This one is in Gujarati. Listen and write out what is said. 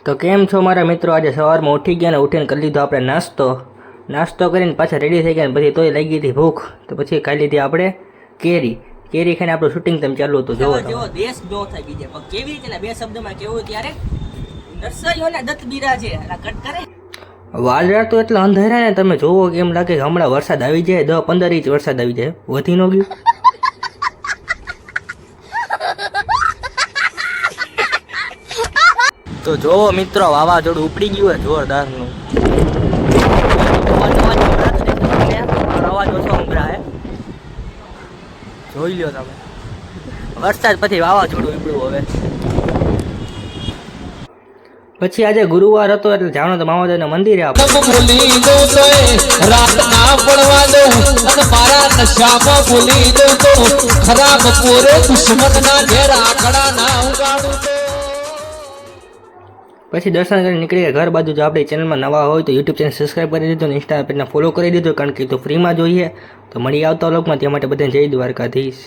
તો કેમ છો મારા મિત્રો? આજે સવારમાં ઉઠી ગયા ને ઉઠીને કરી લીધો આપણે નાસ્તો કરીને પાછા રેડી થઈ ગયા ને પછી તોય લાગી હતી ભૂખ, તો પછી ખાઈ લીધી આપણે કેરી ખાઈને આપણું શૂટિંગ તમે ચાલુ હતું. જોવો દેશ નો થઈ ગઈ છે પણ કેવી રીતે બે શબ્દમાં કેવું ત્યારે નર્સરીઓના દત્ત બીરા છે કટ કરે વાલરા તો એટલા અંધારા ને તમે જોવો કે એમ લાગે કે હમણાં વરસાદ આવી જાય, 10-15 ઇંચ વરસાદ આવી જાય, વધી ન ગયું. તો જોવો મિત્રો, વાવાઝોડું ઉપડી ગયું હોય જોરદારનું. અવાજ ઓછો સંભળાય, જોઈ લ્યો તમે. વરસાદ પછી વાવાઝોડું ઉપડ્યું. હવે પછી આજે ગુરુવાર હતો એટલે જાણો તો મામાદેવના મંદિરે પછી દર્શન કરીને નીકળી ગયા ઘર બાજુ. જો આપણી ચેનલમાં નવા હોય તો યુટ્યુબ ચેનલ સબસ્ક્રાઈબ કરી દીધો ને ઇન્સ્ટા પેજને ફોલો કરી દીધો, કારણ કે તો ફ્રીમાં જોઈએ. તો મળી આવતા વ્લોગમાં, ત્યાં માટે બધાને જય દ્વારકાધીશ.